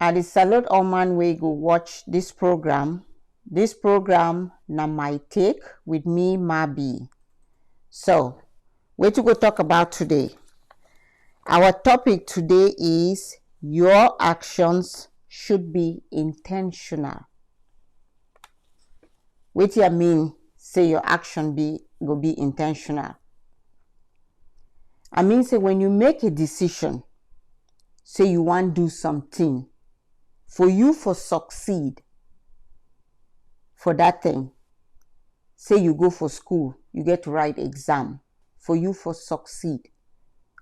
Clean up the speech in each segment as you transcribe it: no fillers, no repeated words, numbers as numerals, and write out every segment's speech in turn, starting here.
I dey salute all man wey go watch this program. This program na my take with me, Mabi. So, wetin we go talk about today? Our topic today is your actions should be intentional. Wetin I mean say your action go be intentional? I mean say when you make a decision, say you wan do something, for you for succeed for that thing, say you go for school, you get to write exam, for you for succeed,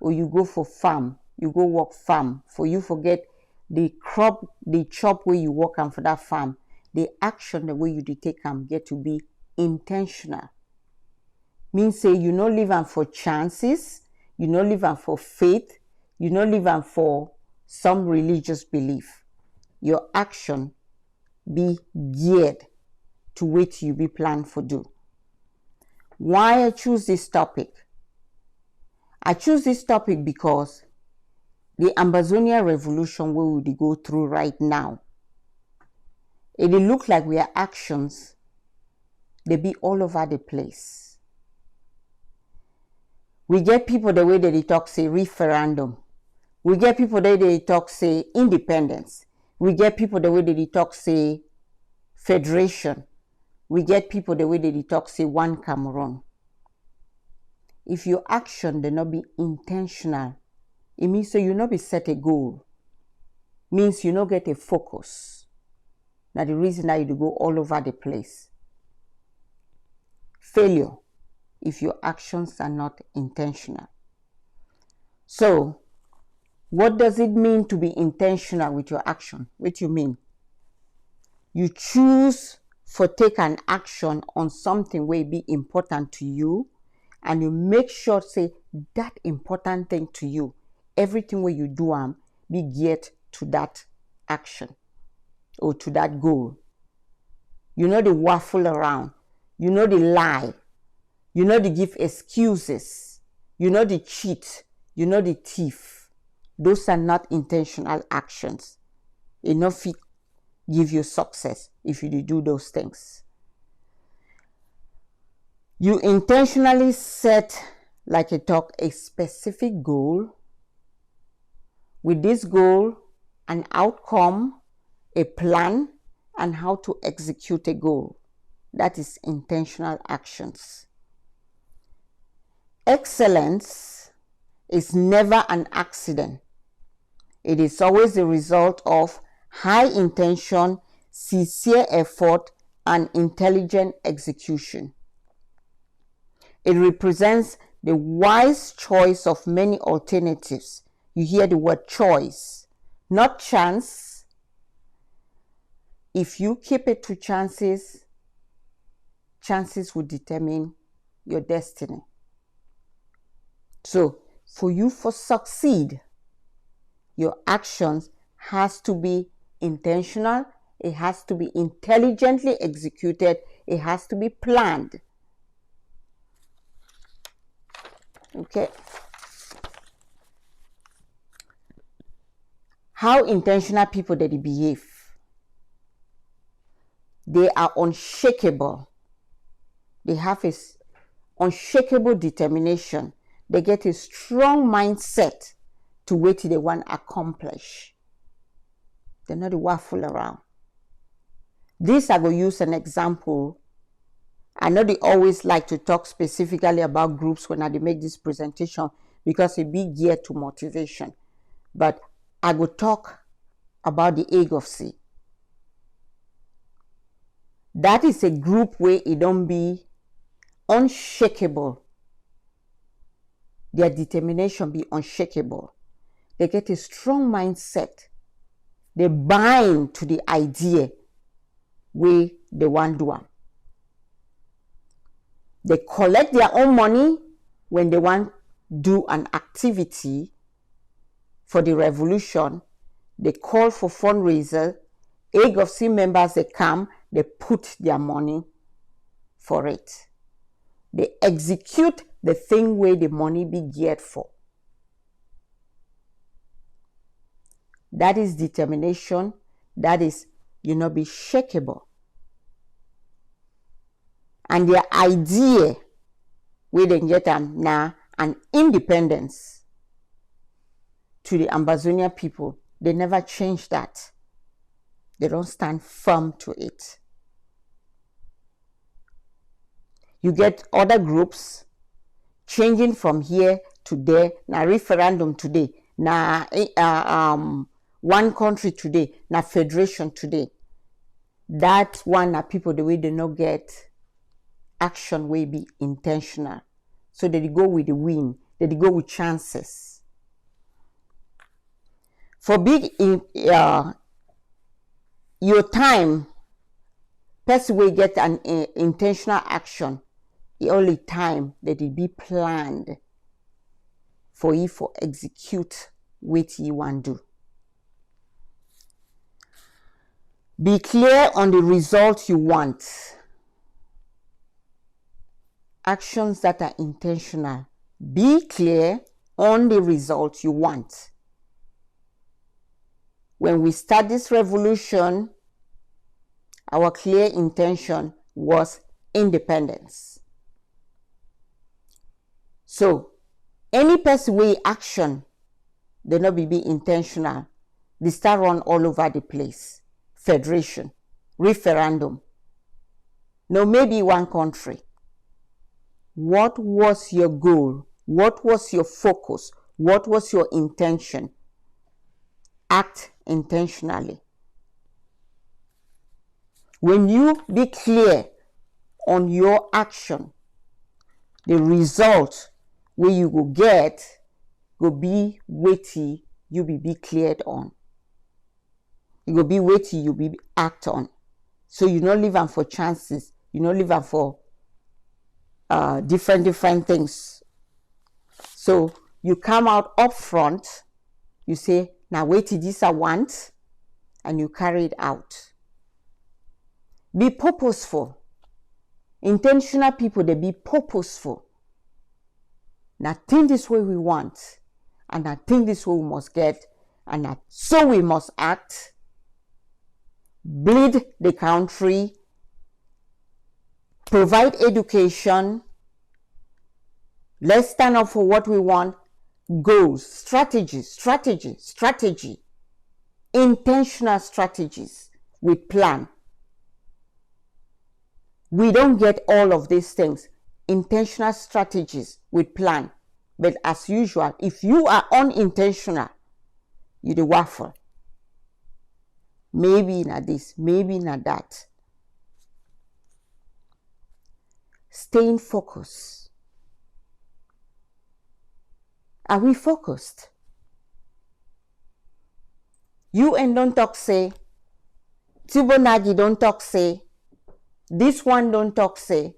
or you go for farm, you go work farm, for you for get the crop, the chop where you work am for that farm, the action the way you dey take am get to be intentional. Mean say you no leave am for chances, you no leave am for faith, you no leave am for some religious belief. Your action be geared to what you be planned for do. Why I choose this topic? I choose this topic because the Ambazonia revolution where we go through right now, it look like our actions, they be all over the place. We get people the way that they talk say referendum. We get people the way they talk say independence. We get people the way that they talk say federation. We get people the way that they talk say one Cameroon. If your action they not be intentional, it means so you not be set a goal. Means you not get a focus. Now the reason that you go all over the place. Failure if your actions are not intentional. So, what does it mean to be intentional with your action? What you mean? You choose for take an action on something where it be important to you, and you make sure say that important thing to you, everything where you do be geared to that action or to that goal. You know the waffle around, you know the lie, you know the give excuses, you know the cheat, you know the thief. Those are not intentional actions. Enough give you success if you do those things. You intentionally set, like I talk, a specific goal. With this goal, an outcome, a plan, and how to execute a goal. That is intentional actions. Excellence is never an accident. It is always the result of high intention, sincere effort, and intelligent execution. It represents the wise choice of many alternatives. You hear the word choice, not chance. If you keep it to chances, chances will determine your destiny. So, for you to succeed, your actions has to be intentional, it has to be intelligently executed, it has to be planned. Okay. How intentional people that they behave? They are unshakable. They have a unshakable determination. They get a strong mindset to what they want to accomplish. They're not a waffle around. This I will use an example. I know they always like to talk specifically about groups when I make this presentation because it be geared to motivation. But I will talk about the AGOFC. That is a group where it don't be unshakable. Their determination be unshakable. They get a strong mindset. They bind to the idea where they want to do. They collect their own money when they want to do an activity for the revolution. They call for fundraiser. AGOFC members, they come, they put their money for it. They execute the thing where the money be geared for. That is determination. That is, you not be shakeable. And their idea, we then get them now, an independence to the Ambazonian people. They never change that. They don't stand firm to it. You get other groups changing from here to there. Now referendum today. Now one country today. Now federation today. That one are people the way they not get action will be intentional. So they go with the win. They go with chances. For big your time, person will get an intentional action. The only time that it be planned for you for execute what you want to do. Be clear on the result you want. Actions that are intentional. Be clear on the result you want. When we start this revolution, our clear intention was independence. So, any person way action, they not be intentional. They start run all over the place. Federation, referendum. No, maybe one country. What was your goal? What was your focus? What was your intention? Act intentionally. When you be clear on your action, the result where you go get go be weighty you be cleared on. It go be weighty you be act on. So you not live on for chances. You not live on for different things. So you come out up front, you say, now wait till this I want, and you carry it out. Be purposeful. Intentional people, they be purposeful. Now think this way we want, and I think this way we must get, and so we must act. Bleed the country, provide education. Let's stand up for what we want. Goals, strategy. Intentional strategies. We plan. We don't get all of these things. Intentional strategies with plan. But as usual, if you are unintentional, you the waffle. Maybe not this, maybe not that. Staying focused. Are we focused? You and don't talk say, Tibonagi don't talk say, this one don't talk say.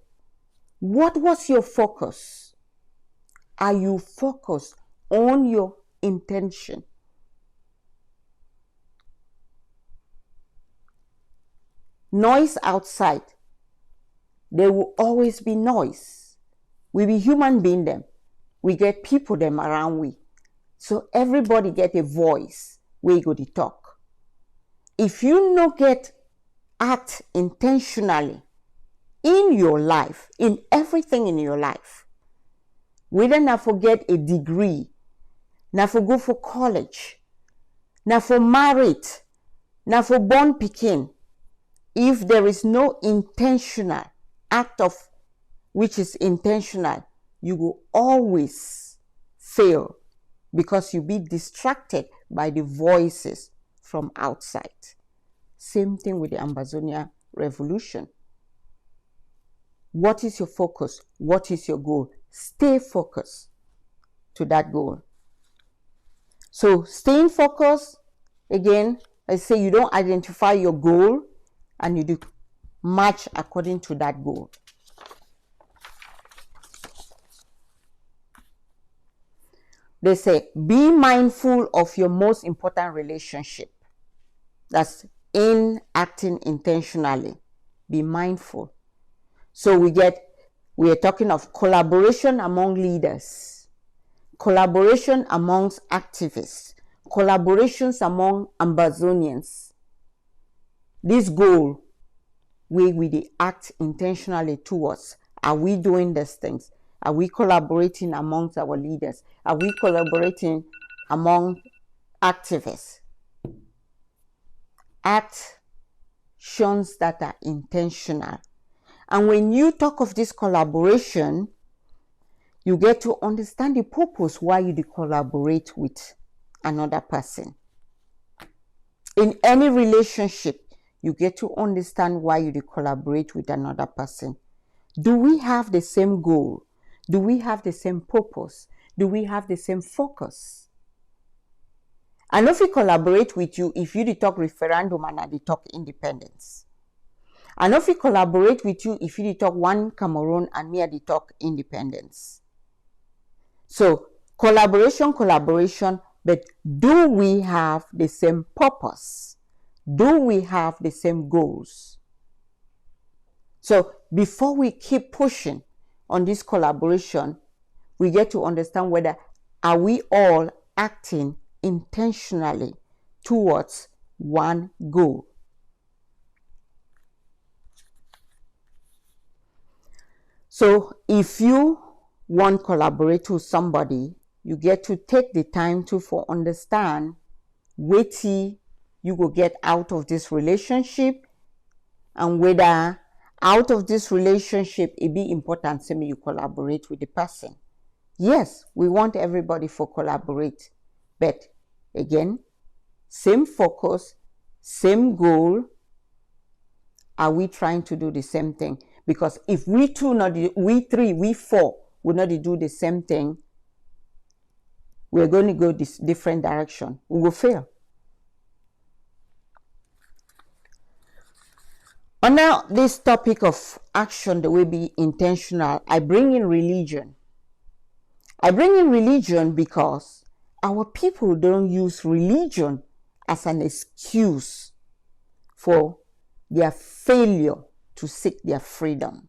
What was your focus? Are you focused on your intention? Noise outside. There will always be noise. We be human being them. We get people them around we. So everybody get a voice where you go to talk. If you no get act intentionally in your life, in everything in your life, whether not forget a degree, not for go for college, not for married, not for born pikin, if there is no intentional act of which is intentional, you will always fail because you be distracted by the voices from outside. Same thing with the Ambazonia revolution. What is your focus? What is your goal? Stay focused to that goal. So staying focused, again, I say you don't identify your goal and you do match according to that goal. They say, be mindful of your most important relationship. That's in acting intentionally. Be mindful. So we are talking of collaboration among leaders, collaboration amongst activists, collaborations among Ambazonians. This goal, we act intentionally towards. Are we doing these things? Are we collaborating amongst our leaders? Are we collaborating among activists? Actions that are intentional. And when you talk of this collaboration, you get to understand the purpose why you collaborate with another person. In any relationship, you get to understand why you collaborate with another person. Do we have the same goal? Do we have the same purpose? Do we have the same focus? And if we collaborate with you, if you talk referendum and I talk independence. And if we collaborate with you, if you talk one Cameroon and me I talk independence. So collaboration, but do we have the same purpose? Do we have the same goals? So before we keep pushing on this collaboration, we get to understand whether are we all acting intentionally towards one goal. So if you want to collaborate with somebody, you get to take the time to understand what you will get out of this relationship, and whether out of this relationship it be important to me you collaborate with the person. Yes, we want everybody to collaborate, but again, same focus, same goal. Are we trying to do the same thing? Because if we four would not do the same thing, we're going to go this different direction. We will fail. Under this topic of action that will be intentional, I bring in religion. I bring in religion because our people don't use religion as an excuse for their failure to seek their freedom.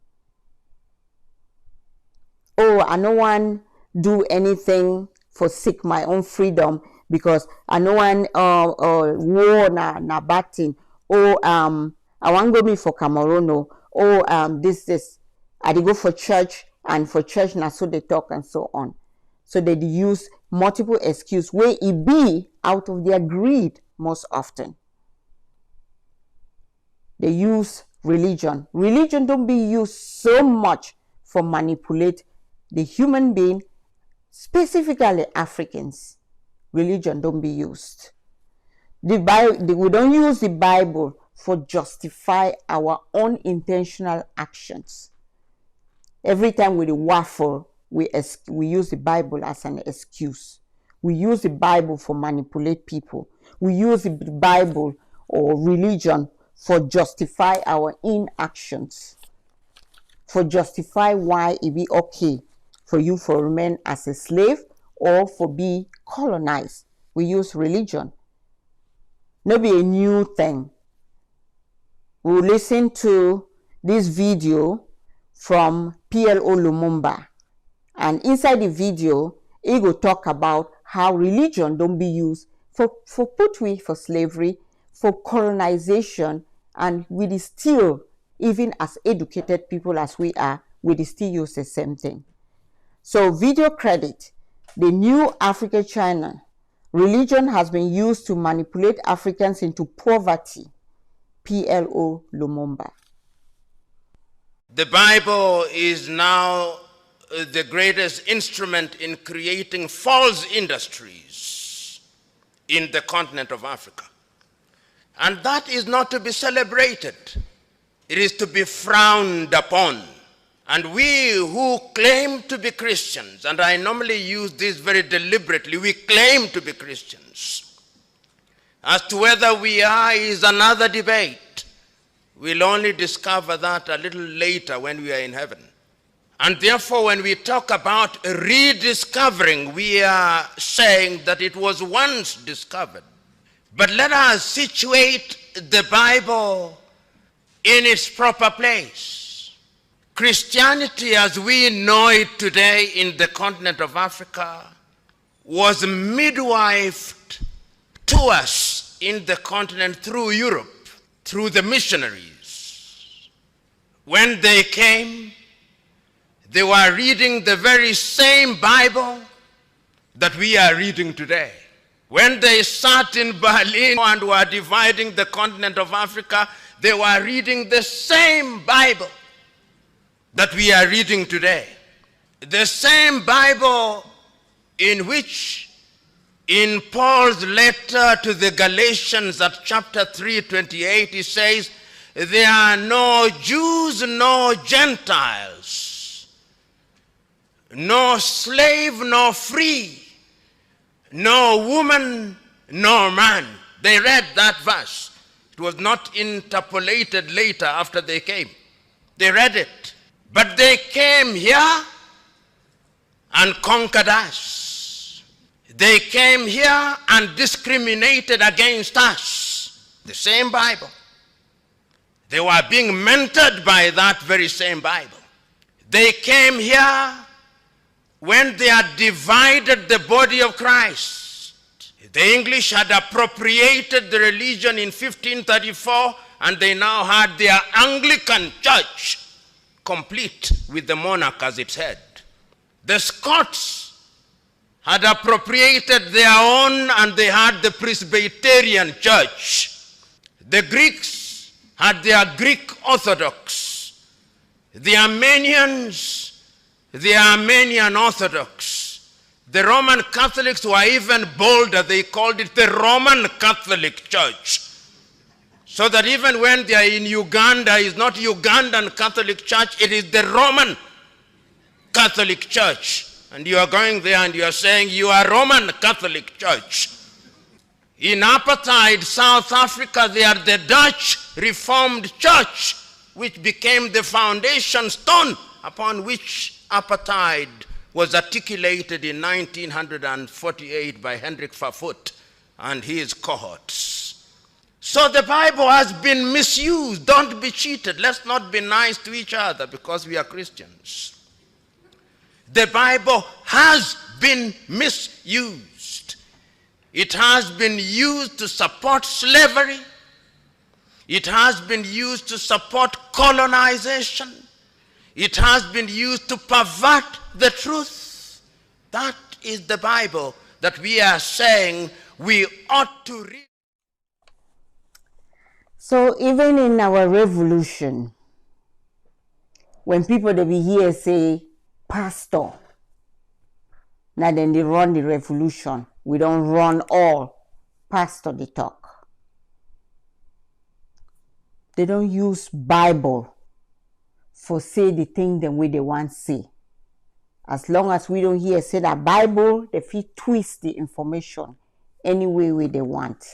Oh, I don't want to do anything for seek my own freedom because I don't want war na bad thing. Oh, I want to go me for Cameroon. Oh, this. I go for church, and for church now so they talk and so on. So they use multiple excuses where it be out of their greed most often. They use religion. Religion don't be used so much for manipulate the human being, specifically Africans. Religion don't be used. We don't use the Bible for justify our own intentional actions. Every time we waffle, we use the Bible as an excuse. We use the Bible for manipulate people. We use the Bible or religion for justify our inactions, for justify why it be okay for you for remain as a slave or for be colonized. We use religion. Not be a new thing. We'll listen to this video from PLO Lumumba, and inside the video, he will talk about how religion don't be used for slavery, for colonization, and we still, even as educated people as we are, we still use the same thing. So video credit, the new Africa China, religion has been used to manipulate Africans into poverty. PLO Lumumba. The Bible is now the greatest instrument in creating false industries in the continent of Africa. And that is not to be celebrated. It is to be frowned upon. And we who claim to be Christians, and I normally use this very deliberately, we claim to be Christians. As to whether we are is another debate. We'll only discover that a little later when we are in heaven. And therefore, when we talk about rediscovering, we are saying that it was once discovered. But let us situate the Bible in its proper place. Christianity as we know it today in the continent of Africa was midwifed to us in the continent through Europe, through the missionaries. When they came, they were reading the very same Bible that we are reading today. When they sat in Berlin and were dividing the continent of Africa, they were reading the same Bible that we are reading today. The same Bible in which, in Paul's letter to the Galatians at chapter 3:28, he says, there are no Jews, no Gentiles, no slave, no free, no woman, no man. They read that verse. It was not interpolated later after they came. They read it. But they came here and conquered us. They came here and discriminated against us. The same Bible. They were being mentored by that very same Bible. They came here when they had divided the body of Christ. The English had appropriated the religion in 1534, and they now had their Anglican church, complete with the monarch as its head. The Scots had appropriated their own, and they had the Presbyterian church. The Greeks had their Greek Orthodox. The Armenians, the Armenian Orthodox. The Roman Catholics were even bolder. They called it the Roman Catholic Church. So that even when they are in Uganda, it's not Ugandan Catholic Church, it is the Roman Catholic Church. And you are going there and you are saying you are Roman Catholic Church. In apartheid South Africa, they are the Dutch Reformed Church, which became the foundation stone upon which apartheid was articulated in 1948 by Hendrik Verwoerd and his cohorts. So the Bible has been misused. Don't be cheated. Let's not be nice to each other because we are Christians. The Bible has been misused. It has been used to support slavery. It has been used to support colonization. It has been used to pervert the truth. That is the Bible that we are saying we ought to read. So even in our revolution, when people they be here say, pastor, now then they run the revolution. We don't run all. Pastor they talk. They don't use Bible for say the thing the way they want to say. As long as we don't hear say that Bible, they fit twist the information any way they want.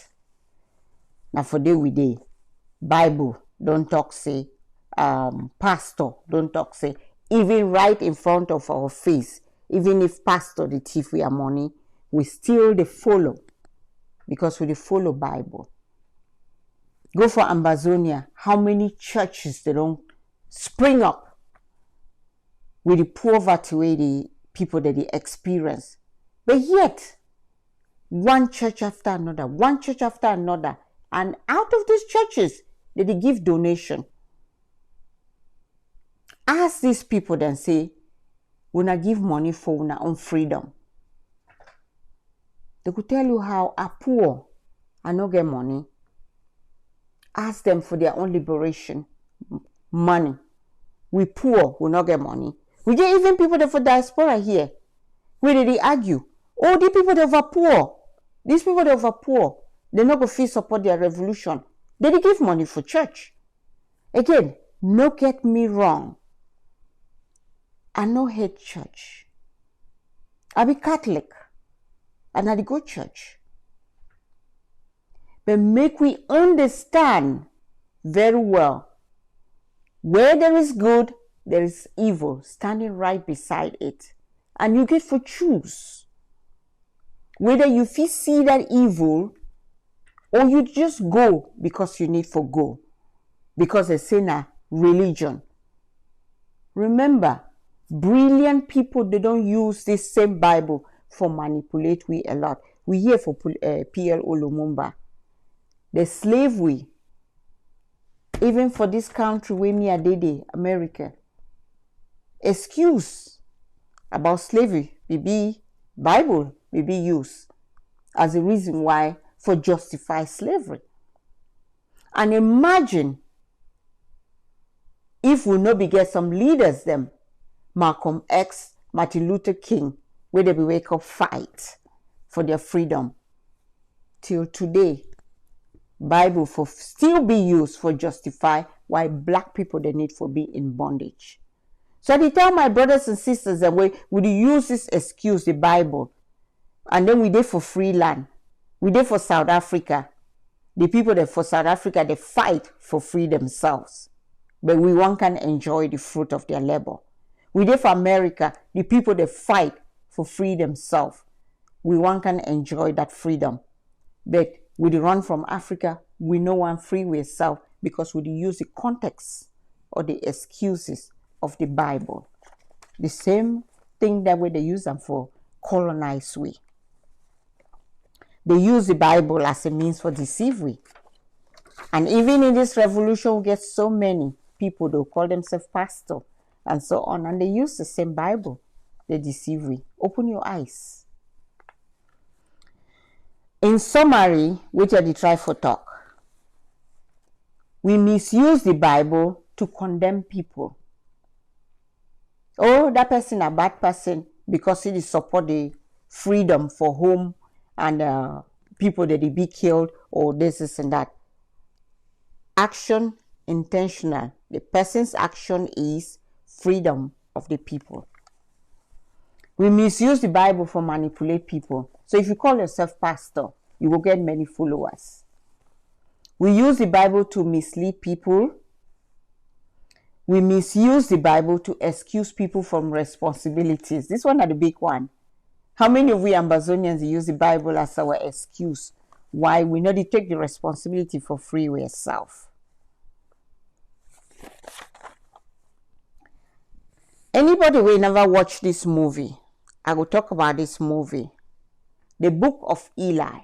Now for day we day, Bible don't talk say, pastor don't talk say, even right in front of our face, even if pastor the thief we are money, we still they follow because we they follow Bible. Go for Ambazonia, how many churches they don't spring up with the poverty way the people that they experience. But yet, one church after another, and out of these churches, they give donation. Ask these people then say, when I give money for our own freedom. They could tell you how are poor and not get money. Ask them for their own liberation. Money. We poor, we not get money. We get even people that for diaspora here. Where did they argue? Oh, the people that are poor. These people that are poor, they not go feel support their revolution. They give money for church. Again, no get me wrong. I no hate church. I be Catholic. And I go church. But make we understand very well. Where there is good, there is evil standing right beside it. And you get to choose whether you feel see that evil or you just go because you need for go. Because it's in a religion. Remember, brilliant people, they don't use this same Bible for manipulate we a lot. We hear for PLO Lumumba. The slavery, even for this country where me adede, America, excuse about slavery, maybe Bible may be used as a reason why for justify slavery. And imagine if we no be get some leaders them, Malcolm X, Martin Luther King, where they be wake up fight for their freedom. Till today, Bible for still be used for justify why black people they need for be in bondage. So I tell my brothers and sisters that we use this excuse, the Bible, and then we did for free land. We did for South Africa. The people that for South Africa, they fight for free themselves. But we one can enjoy the fruit of their labor. We did for America, the people that fight for free themselves. We one can enjoy that freedom. But we run from Africa, we no one free with self because we use the context or the excuses of the Bible. The same thing that way they use them for colonize we. They use the Bible as a means for deceive we. And even in this revolution, we get so many people that call themselves pastor and so on, and they use the same Bible. They deceive we. Open your eyes. In summary, which I try for talk, we misuse the Bible to condemn people. Oh, that person a bad person because he support the freedom for home and people that they be killed or this and that. Action intentional. The person's action is freedom of the people. We misuse the Bible for manipulate people. So if you call yourself pastor, you will get many followers. We use the Bible to mislead people. We misuse the Bible to excuse people from responsibilities. This one is the big one. How many of we Ambazonians use the Bible as our excuse why we not take the responsibility for free will self? Anybody will never watch this movie, I will talk about this movie, The Book of Eli,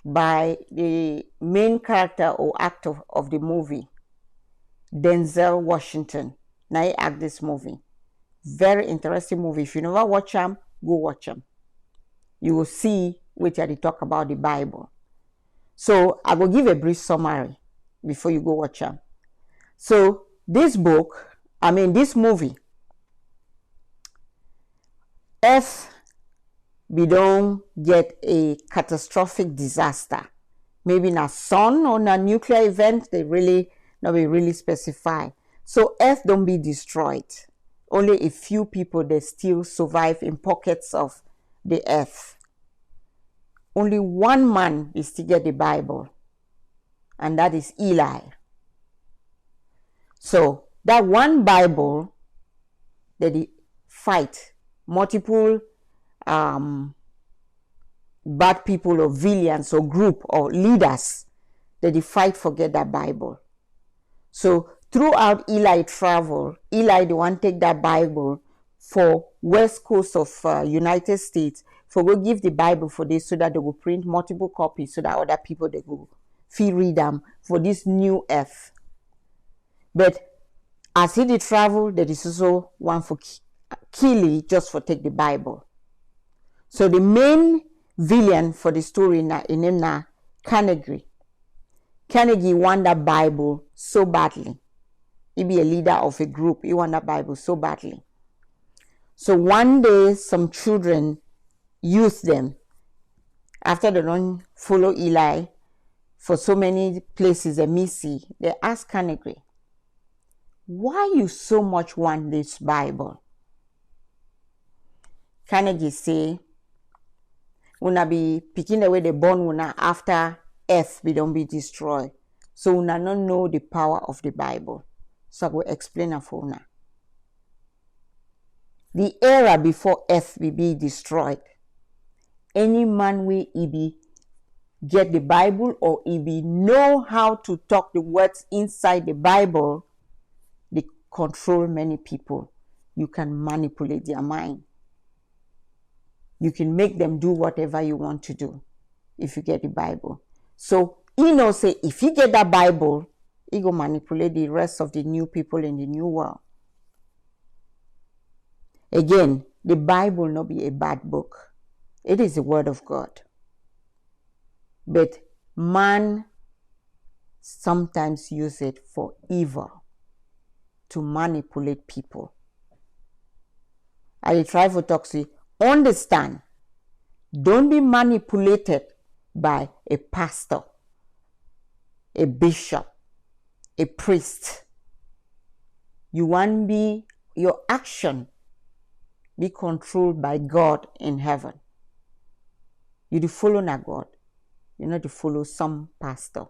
by the main character or actor of the movie, Denzel Washington. Now he act this movie. Very interesting movie. If you never watch them, go watch them. You will see which they talk about the Bible. So I will give a brief summary before you go watch them. So this movie, Earth we don't get a catastrophic disaster. Maybe not sun or a nuclear event, they really not be really specify. So Earth don't be destroyed. Only a few people they still survive in pockets of the earth. Only one man is still get the Bible, and that is Eli. So that one Bible that they fight multiple bad people or villains or group or leaders that they fight for get that Bible. So throughout Eli travel, Eli the one take that Bible for west coast of United States for go give the Bible for this so that they will print multiple copies so that other people they go feel read them for this new earth. But as he did travel, there is also one for Keely just for take the Bible. So the main villain for the story in name Carnegie. Carnegie want that Bible so badly. He be a leader of a group. He want that Bible so badly. So one day, some children use them. After they don't follow Eli for so many places they missy, they ask Carnegie, why you so much want this Bible? Carnegie say, una be picking the way they born una after earth be don't be destroyed. So una don't know the power of the Bible. So I will explain it for una. The era before earth be destroyed, any man will be get the Bible or he be know how to talk the words inside the Bible, they control many people. You can manipulate their mind. You can make them do whatever you want to do if you get the Bible. So, you know, say, if you get that Bible, he go manipulate the rest of the new people in the new world. Again, the Bible not be a bad book. It is the word of God. But man sometimes use it for evil, to manipulate people. I try for talk to you, understand, don't be manipulated by a pastor, a bishop, a priest. You want be your action be controlled by God in heaven. You do follow na God. You not to follow some pastor,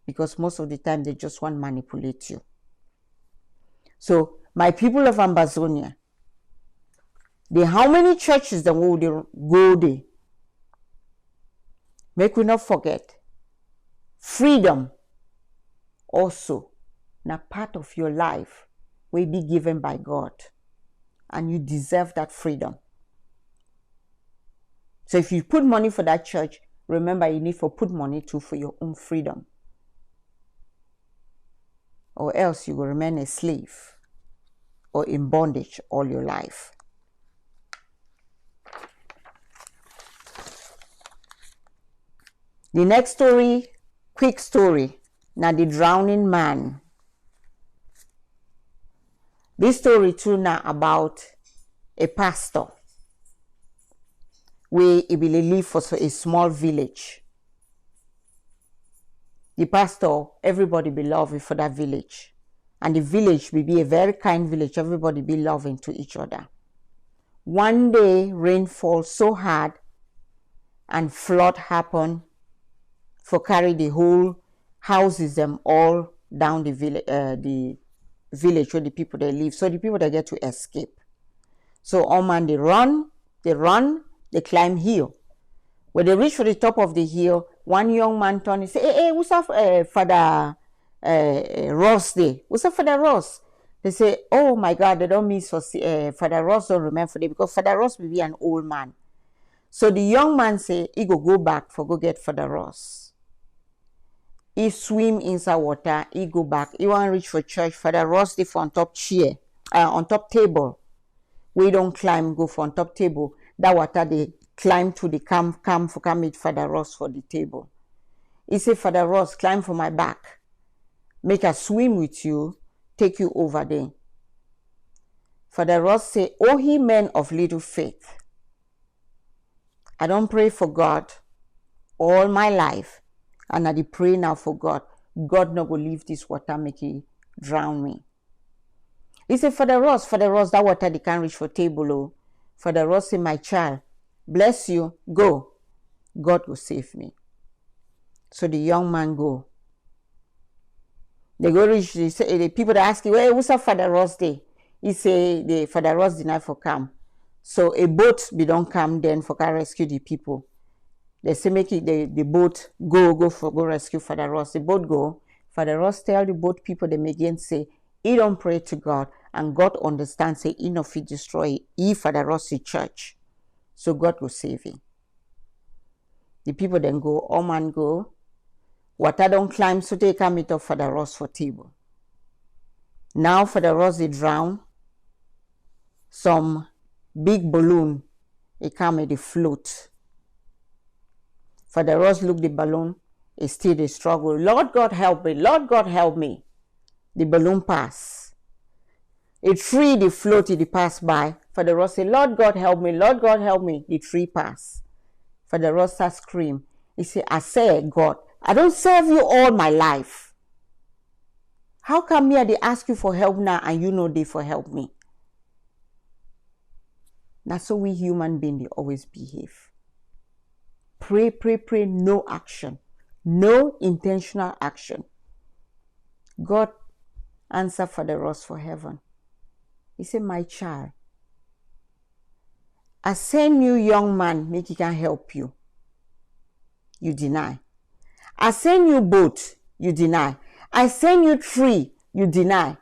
because most of the time they just want to manipulate you. So my people of Ambazonia, how many churches that will they go there? Make we not forget, freedom also na part of your life will be given by God, and you deserve that freedom. So if you put money for that church, remember you need to put money too for your own freedom, or else you will remain a slave or in bondage all your life. The next story, quick story, now the drowning man. This story too now about a pastor where he will live for a small village. The pastor, everybody be loving for that village. And the village will be a very kind village. Everybody be loving to each other. One day, rain falls so hard and flood happen for carry the whole houses them all down the village where the people they live. So the people they get to escape. So all man they run, they climb hill. When they reach for the top of the hill, one young man turned and say, hey, what's up, Father Ross there? What's up, Father Ross? They say, oh my God, they don't miss for Father Ross don't remember for them, because Father Ross will be an old man. So the young man say, he go back for go get Father Ross. He swim inside water, he go back. He want reach for church. Father Ross dey for on top chair, on top table. We don't climb, go for on top table. That water they climb to the come meet Father Ross for the table. He say, Father Ross, climb for my back. Make a swim with you, take you over there. Father Ross say, oh, ye men of little faith. I don't pray for God all my life. And I pray now for God. God not go leave this water, make it drown me. He said, Father Ross, that water they can't reach for table. Oh. Father Ross say, my child, bless you, go. God will save me. So the young man go. They go reach, the people that ask you, hey, what's up Father Ross day? He say, the Father Ross deny for come. So a boat be don't come then for can rescue the people. They say make it the boat go rescue Father Ross. The boat go. Father Ross tell the boat people them again say, he don't pray to God, and God understands say he not fit destroy he Father Ross the church. So God will save him. The people then go, all man go. Water don't climb, so they come meet up Father Ross for table. Now Father Ross they drown. Some big balloon, it come at the float. Father Ross look the balloon, it still the struggle. Lord God help me, Lord God help me. The balloon pass. A tree the float it pass by. Father Ross say, Lord God help me, Lord God help me. The tree pass. Father Ross start scream. He say, I say, God, I don't serve you all my life. How come me they ask you for help now and you know they for help me? That's how we human beings they always behave. Pray, no action. No intentional action. God answer Father Ross for heaven. He said, my child, I send you young man, make he can help you. You deny. I send you boat, you deny. I send you tree, you deny.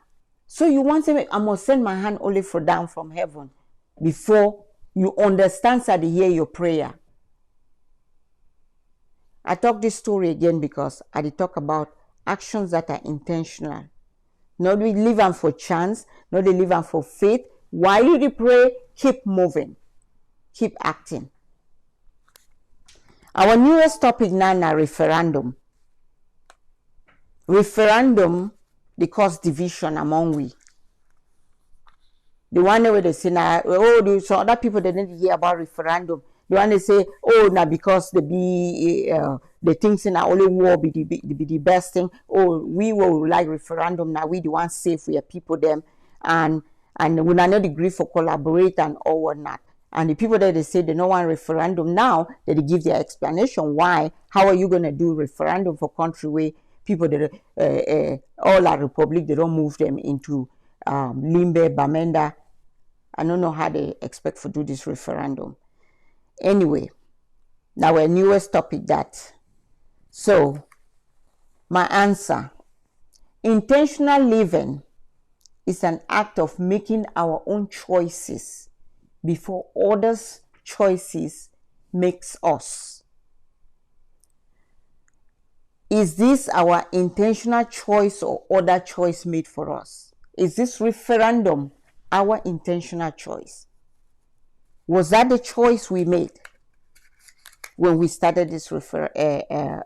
So you want to say, I must send my hand only for down from heaven before You understand that they hear your prayer. I talk this story again because I did talk about actions that are intentional. Not we live them for chance, not they live them for faith. While you pray, keep moving, keep acting. Our newest topic now is referendum. Referendum, they cause division among we. The one where they say, now, oh, so other people they didn't hear about referendum. The one they say, oh, now because the things in our only war be the best thing. Oh, we will like referendum now. We the ones safe we are people them, and we not agree for collaborate and all whatnot. And the people that they say they don't want referendum now, that they give their explanation why. How are you gonna do referendum for country where people that all our republic they don't move them into Limbe, Bamenda? I don't know how they expect to do this referendum. Anyway, now our newest topic that. So, my answer. Intentional living is an act of making our own choices before others' choices makes us. Is this our intentional choice or other choice made for us? Is this referendum our intentional choice? Was that the choice we made when we started this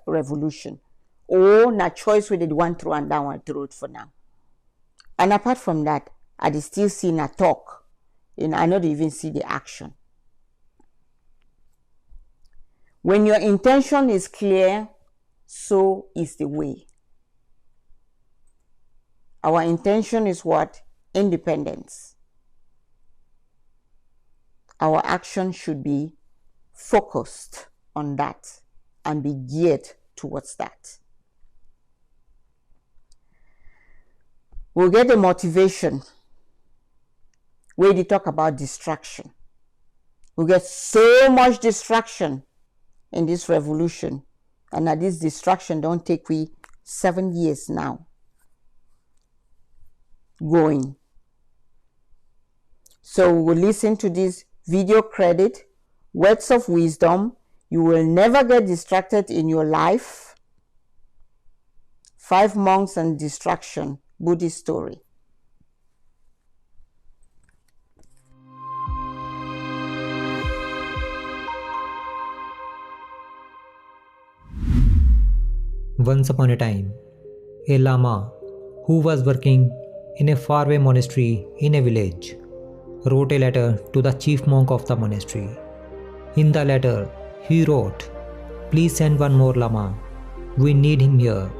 revolution? Or na choice we did one through and down one through it for now? And apart from that, I still see na talk, and I not even see the action. When your intention is clear, so is the way. Our intention is what? Independence. Our action should be focused on that and be geared towards that. We'll get the motivation where they talk about distraction. We get so much distraction in this revolution, and that this distraction don't take we 7 years now going. So we will listen to this video credit, words of wisdom. You will never get distracted in your life. 5 monks and distraction, Buddhist story. Once upon a time, a Lama who was working in a faraway monastery in a village wrote a letter to the chief monk of the monastery. In the letter, he wrote, "Please send one more Lama. We need him here."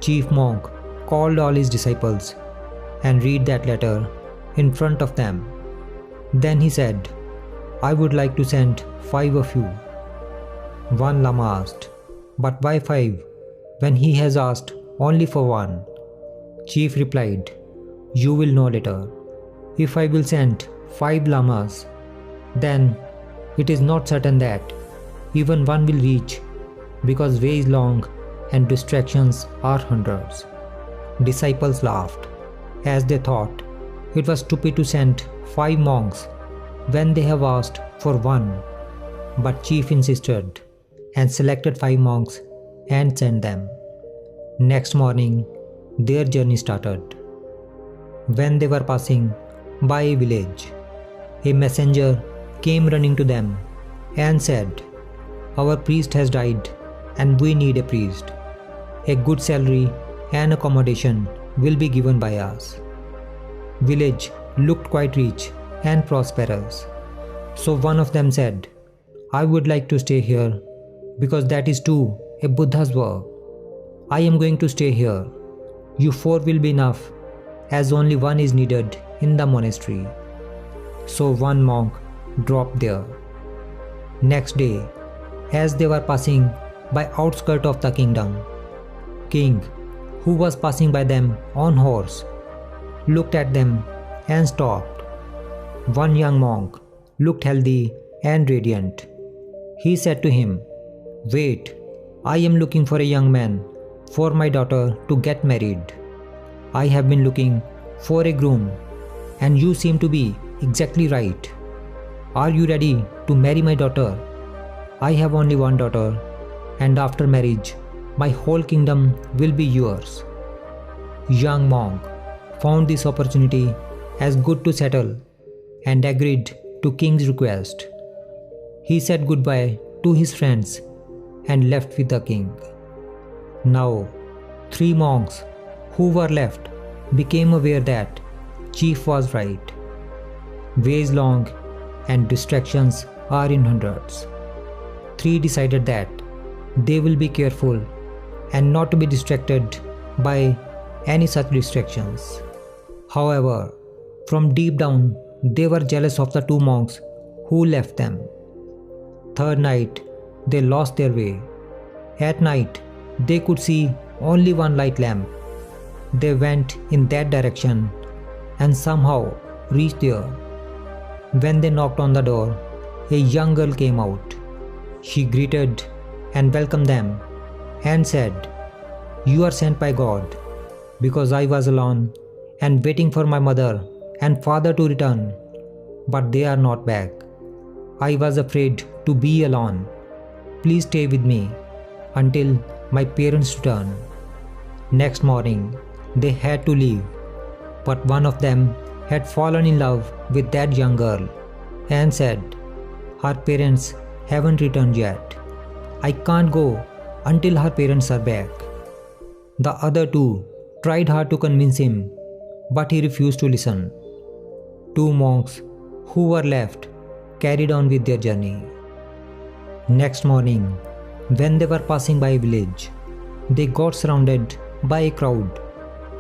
Chief monk called all his disciples and read that letter in front of them. Then he said, "I would like to send 5 of you." One Lama asked, "But why 5 when he has asked only for 1? Chief replied, "You will know later. If I will send 5 Lamas, then it is not certain that even one will reach, because way is long and distractions are hundreds." Disciples laughed, as they thought it was stupid to send 5 monks when they have asked for 1. But chief insisted and selected 5 monks and sent them. Next morning, their journey started. When they were passing by a village, a messenger came running to them and said, "Our priest has died and we need a priest. A good salary and accommodation will be given by us." Village looked quite rich and prosperous. So one of them said, "I would like to stay here because that is too a Buddha's work. I am going to stay here. You 4 will be enough, as only 1 is needed in the monastery." So one monk dropped there. Next day, as they were passing by outskirts of the kingdom, king, who was passing by them on horse, looked at them and stopped. One young monk looked healthy and radiant. He said to him, "Wait, I am looking for a young man for my daughter to get married. I have been looking for a groom, and you seem to be exactly right." "Are you ready to marry my daughter? I have only one daughter, and after marriage, my whole kingdom will be yours." Young monk found this opportunity as good to settle and agreed to king's request. He said goodbye to his friends and left with the king. Now, 3 monks who were left became aware that chief was right. Ways long and distractions are in hundreds. 3 decided that they will be careful and not to be distracted by any such distractions. However, from deep down, they were jealous of the 2 monks who left them. Third night, they lost their way. At night, they could see only one light lamp. They went in that direction and somehow reached there. When they knocked on the door, a young girl came out. She greeted and welcomed them and said, "You are sent by God, because I was alone and waiting for my mother and father to return, but they are not back. I was afraid to be alone. Please stay with me until my parents return." Next morning, they had to leave, but one of them had fallen in love with that young girl and said, "Her parents haven't returned yet. I can't go until her parents are back." The other 2 tried hard to convince him, but he refused to listen. 2 monks who were left carried on with their journey. Next morning, when they were passing by a village, they got surrounded by a crowd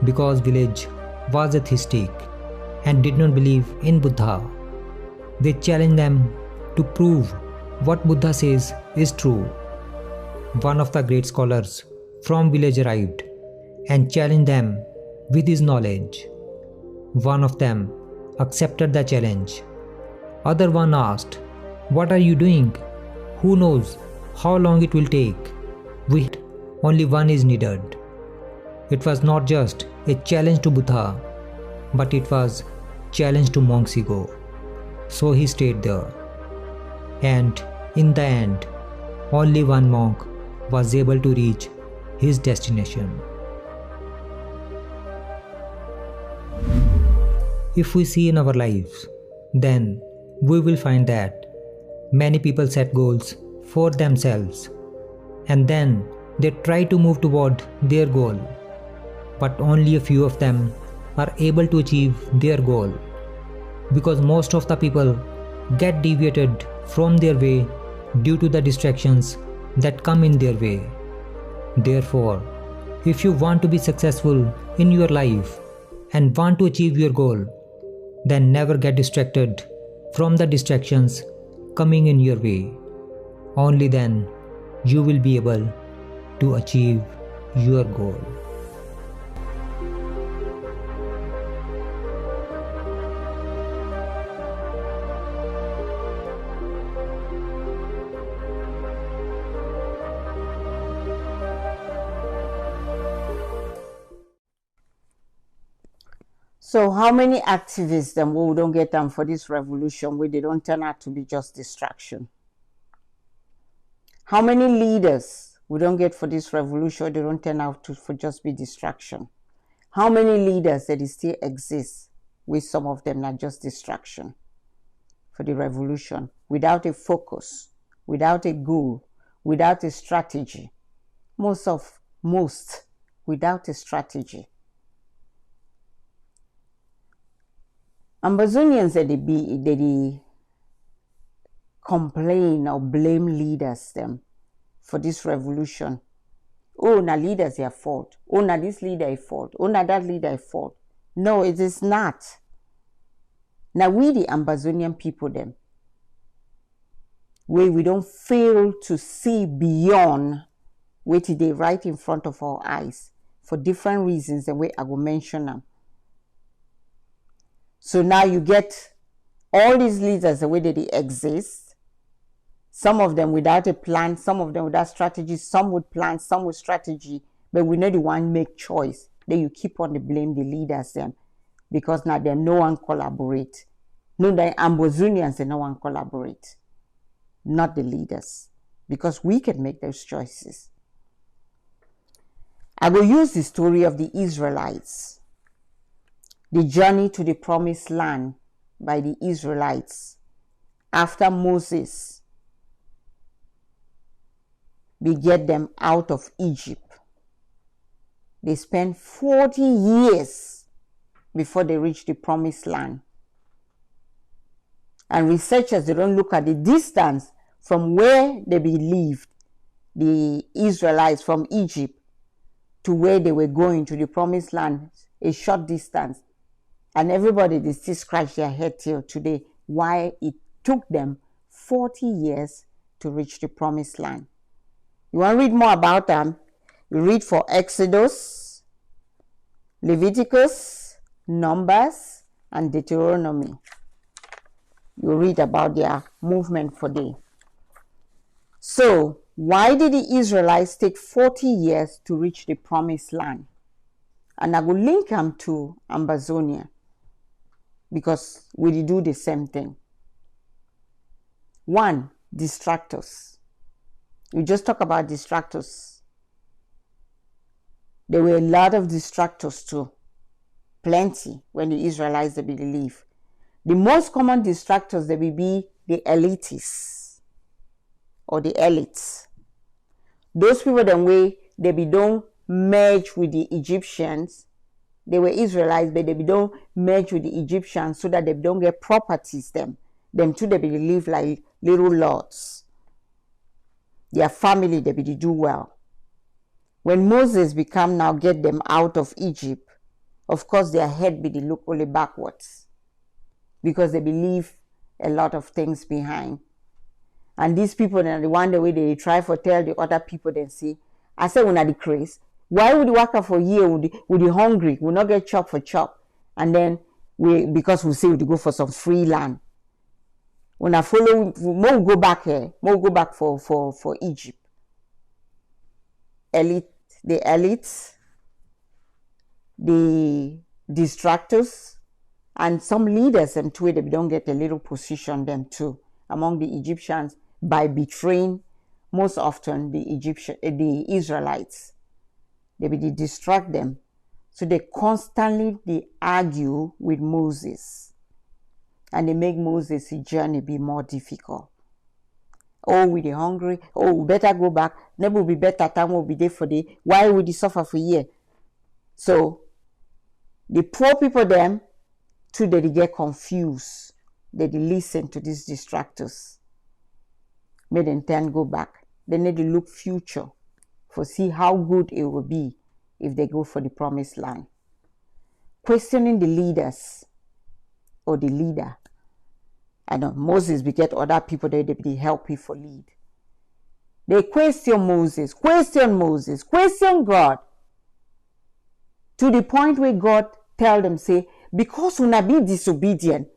because village was atheistic and did not believe in Buddha. They challenged them to prove what Buddha says is true. One of the great scholars from village arrived and challenged them with his knowledge. One of them accepted the challenge. Other one asked, "What are you doing? Who knows how long it will take? Only one is needed." It was not just a challenge to Buddha, but it was challenge to monk's ego. So he stayed there. And in the end, only one monk was able to reach his destination. If we see in our lives, then we will find that many people set goals for themselves and then they try to move toward their goal, but only a few of them are able to achieve their goal because most of the people get deviated from their way due to the distractions that come in their way. Therefore, if you want to be successful in your life and want to achieve your goal, then never get distracted from the distractions coming in your way. Only then you will be able to achieve your goal. So how many activists then we don't get them for this revolution where they don't turn out to be just distraction? How many leaders we don't get for this revolution they don't turn out to for just be distraction? How many leaders that still exist with some of them not just distraction for the revolution without a focus, without a goal, without a strategy? Most without a strategy. Ambazonians that they complain or blame leaders them for this revolution. Oh, na leaders their fault. Oh, na this leader is fault. Oh, na that leader is fault. No, it is not. Now we the Ambazonian people them, where we don't fail to see beyond what they right in front of our eyes for different reasons, the way I will mention them. So now you get all these leaders the way that they exist, some of them without a plan, some of them without strategy, some with plan, some with strategy, but we know the one make choice. Then you keep on the blame the leaders them because now them no one collaborate. No, the Ambazonians and no one collaborate, not the leaders, because we can make those choices. I will use the story of the Israelites, the journey to the promised land by the Israelites after Moses beget them out of Egypt. They spent 40 years before they reached the promised land. And researchers, they don't look at the distance from where they believed the Israelites from Egypt to where they were going to the promised land, a short distance. And everybody, they still scratch their head till today why it took them 40 years to reach the promised land. You want to read more about them? You read for Exodus, Leviticus, Numbers, and Deuteronomy. You read about their movement for day. So, why did the Israelites take 40 years to reach the promised land? And I will link them to Ambazonia, because we do the same thing. One, distractors. We just talk about distractors. There were a lot of distractors too. Plenty when the Israelites, they believe. The most common distractors, they will be the elitists or the elites. Those people, the way they be don't merge with the Egyptians. They were Israelites, but they be don't merge with the Egyptians so that they don't get properties them. Them too, they be live like little lords. Their family, they be do well. When Moses become now get them out of Egypt, of course their head be look only backwards, because they believe a lot of things behind. And these people, then the one the way they try to tell the other people, then see, I say when I the craze, why would you work for a year with the hungry? We'll not get chop for chop. And then because we say we go for some free land. When I follow, more go back here, more go back for Egypt. The elites, the distractors, and some leaders them too, they don't get a little position them too among the Egyptians by betraying most often the Israelites. They distract them, so they constantly argue with Moses, and they make Moses' journey be more difficult. Oh, we the hungry. Oh, we better go back. Never will be better. Time will be there for the. Why would you suffer for a year? So the poor people them too, they get confused. They listen to these distractors. Made them turn go back. They need to look future for see how good it will be if they go for the promised land. Questioning the leaders or the leader. I know Moses beget other people that they help people lead. They question Moses, question God, to the point where God tell them, say, because una be disobedient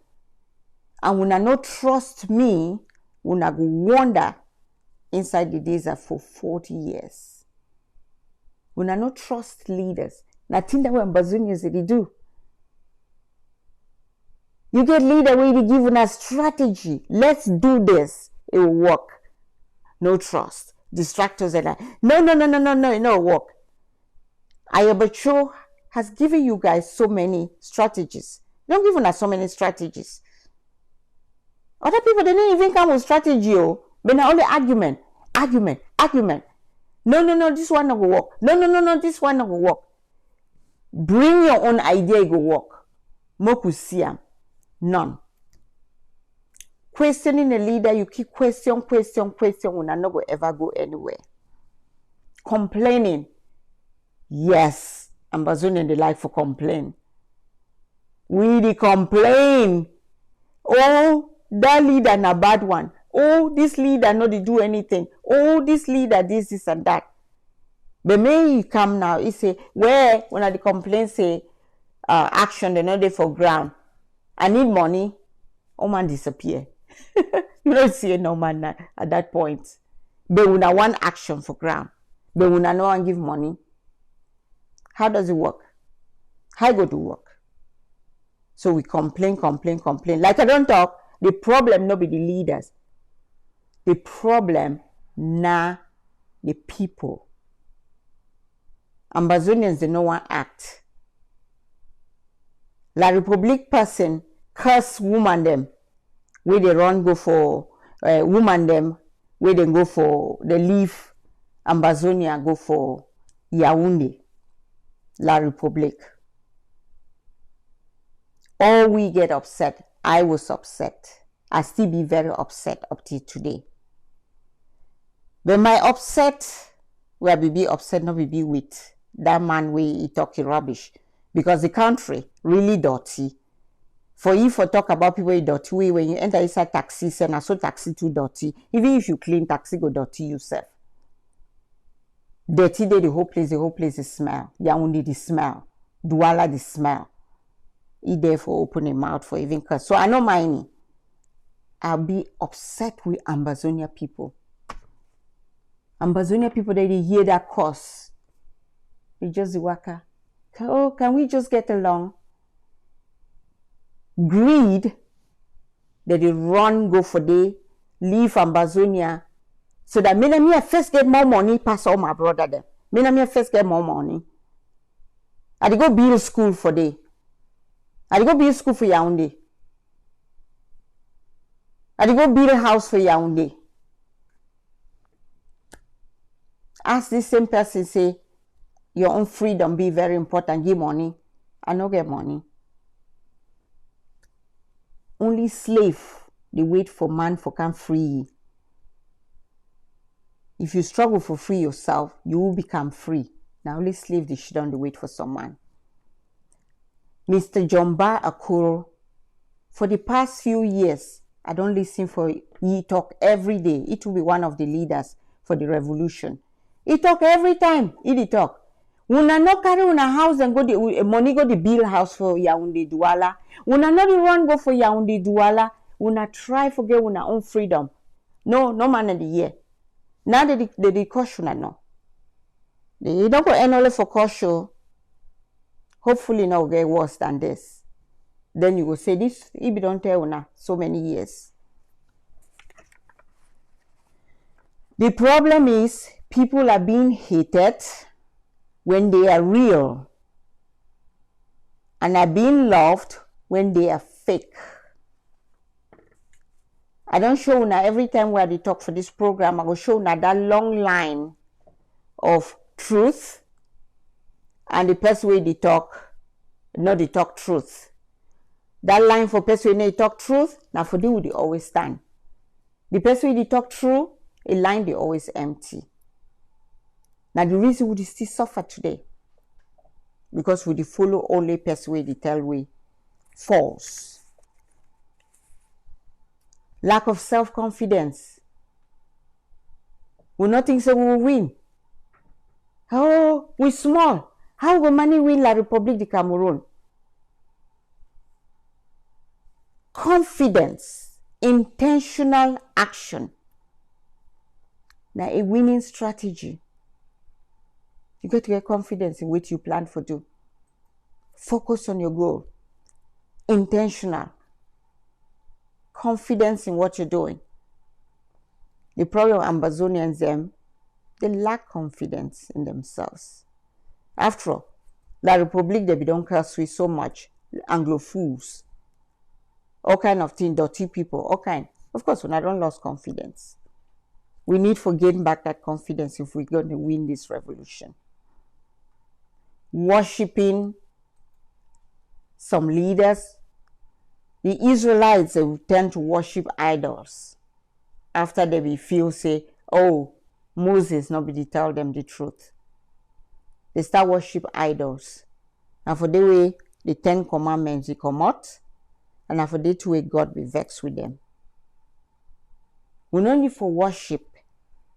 and una not trust me, una go wander inside the desert for 40 years. Una not trust leaders. Nothing that when Bazunians they do. You get leader where they give a strategy. Let's do this. It will work. No trust. Distractors and that. No, work. Ayabacho has given you guys so many strategies. Don't give us so many strategies. Other people, they didn't even come with strategy, but now only argument. No, this one not go work. No, this one not go work. Bring your own idea, it go work. Moku siam. None. Questioning a leader, you keep question, and not go ever go anywhere. Complaining. Yes, Ambazonia they like for complain. We complain. Oh, that leader na bad one. Oh, this leader not to do anything. Oh, this leader this and that. But may you come now, you say, where when I complain say action, they not there for ground. I need money. Oh man disappear. You don't see no man at that point. They will not want action for ground. They will not know and give money. How does it work? How go to work? So we complain. Like I don't talk, the problem no be the leaders. The problem na the people. Ambazonians, they no one act. La Republic person curse woman them where they run go for woman them where they go for they leave Ambazonia go for Yaoundé, La Republic. All we get upset. I was upset. I still be very upset up till today. But my upset, where we be upset, not we be with that man where he talking rubbish. Because the country really dirty. For you for talk about people dirty way, when you enter inside taxi, say na so taxi too dirty. Even if you clean taxi, go dirty yourself. Dirty day, the whole place is smell. Yaoundé the smell. Douala the smell. He therefore open a mouth for even curse. So I know mine. I'll be upset with Ambazonia people. Ambazonia people, they hear that curse. They just waka. Oh, can we just get along? Greed, that they run, go for day, leave Ambazonia, so that me first get more money pass all my brother them. Me first get more money. I go build school for day. I go build school for Yaoundé. I go build a house for Yaoundé. Ask this same person say, your own freedom be very important, give money. I no get money. Only slave, they wait for man for can free. If you struggle for free yourself, you will become free. Now only slave, they shouldn't wait for some man. Mr. Jomba Akuro, for the past few years, I don't listen for he talk every day. It will be one of the leaders for the revolution. He talk every time. He talk. Una no carry una house and go the money go the build house for Yaoundé Douala. Una not the run go for Yaoundé Douala. Una try for get una own freedom. No man in the year. Now they caution no. They don't go annually for caution. Hopefully not get worse than this. Then you will say this, if you don't tell una so many years. The problem is people are being hated when they are real and are being loved when they are fake. I don't show una every time where they talk for this program, I will show una that long line of truth and the person where they talk, not they talk truth. That line for person where they talk truth, now for them they always stand. The person where they talk true, a line they always empty. Now the reason we still suffer today, because we follow only person where they tell we false. Lack of self-confidence. We not think so we will win. Oh, we small. How will money win La République du Cameroon? Confidence, intentional action. Now a winning strategy. You got to get confidence in what you plan for do. Focus on your goal. Intentional. Confidence in what you're doing. The problem of Ambazonians, they lack confidence in themselves. After all, La République, they don't curse with so much Anglophiles. All kind of things, dirty people, all kind. Of course, when I don't lose confidence. We need to gain back that confidence if we're going to win this revolution. Worshipping some leaders. The Israelites, they tend to worship idols. After they will feel, say, oh, Moses, nobody tell them the truth. They start worship idols. And for the way, the 10 commandments, they come out. And for the way, God be vexed with them. We don't need for worship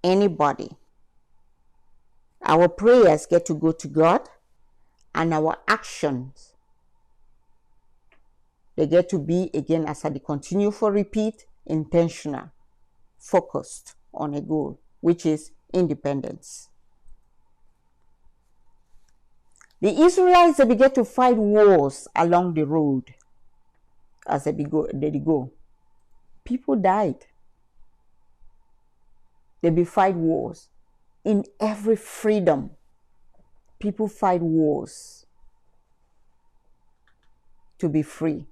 anybody. Our prayers get to go to God, and our actions, they get to be, again, as I continue for repeat, intentional, focused on a goal, which is independence. The Israelites, they began to fight wars along the road. as they go. People died. They be fight wars. In every freedom, people fight wars to be free.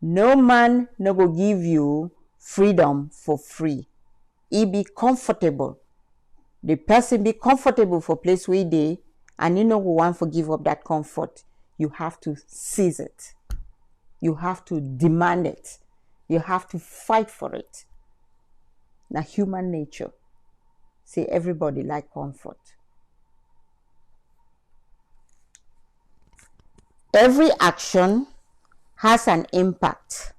No man no go give you freedom for free. He be comfortable. The person be comfortable for place where they, and you no go want to give up that comfort. You have to seize it. You have to demand it. You have to fight for it. Now, human nature. See, everybody like comfort. Every action has an impact.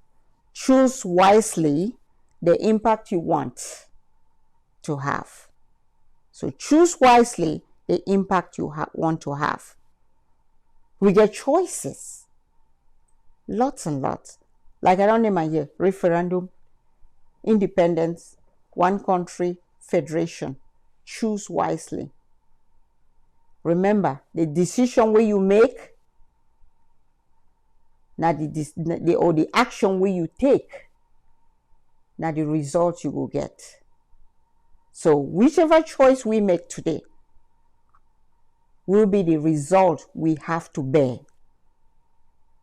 Choose wisely the impact you want to have. So choose wisely the impact you want to have. We get choices. Lots and lots. Like I don't name my year, referendum, independence, one country, federation. Choose wisely. Remember, the decision where you make, not the action where you take, not the result you will get. So whichever choice we make today will be the result we have to bear.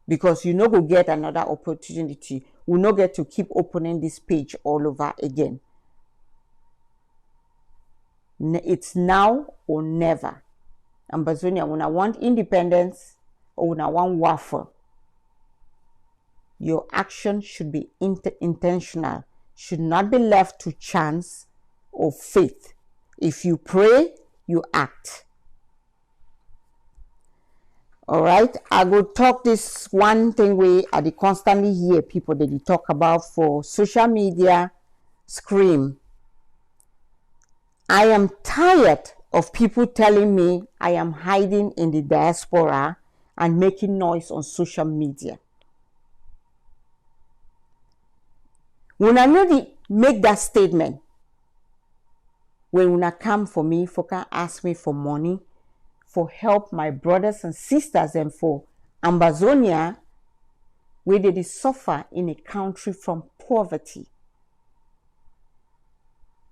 Because you know we'll get another opportunity. We'll not get to keep opening this page all over again. It's now or never. Ambazonia, when I want independence or when I want waffle, your action should be intentional, should not be left to chance or faith. If you pray, you act. All right, I will talk this one thing we I constantly hear people that they talk about for social media scream. I am tired of people telling me I am hiding in the diaspora and making noise on social media. When I know make that statement, when I come for me, for can ask me for money, for help my brothers and sisters, and for Ambazonia, where they suffer in a country from poverty.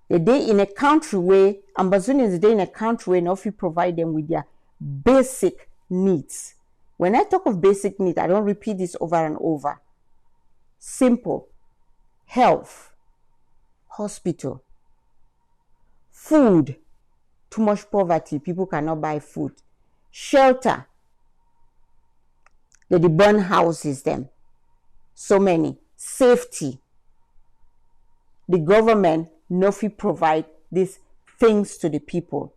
The day in a country where Ambazonians, they in a country where enough you provide them with their basic needs. When I talk of basic needs, I don't repeat this over and over. Simple. Health, hospital, food, too much poverty, people cannot buy food, shelter, they burn houses them, so many, safety. The government no fit provide these things to the people.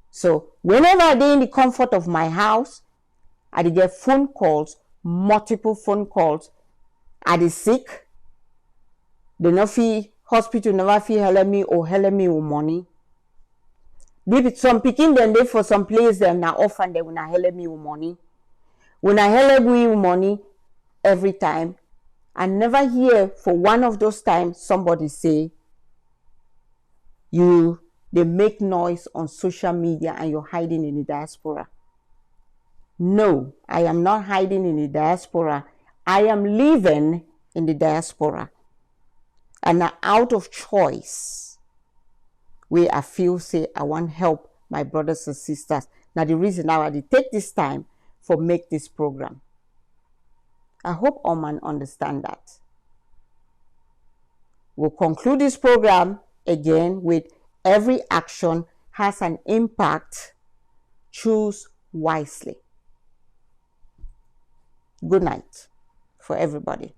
So whenever they're in the comfort of my house, I get phone calls, multiple phone calls, are they sick? The no fee hospital never fee help me with money. Some picking them there for some place them now often they will not help me with money. When I help me with money every time, I never hear for one of those times somebody say they make noise on social media and you're hiding in the diaspora. No, I am not hiding in the diaspora. I am living in the diaspora. And out of choice, where I feel say I want help my brothers and sisters. Now the reason now I take this time for make this program. I hope all man understand that. We'll conclude this program again with every action has an impact. Choose wisely. Good night for everybody.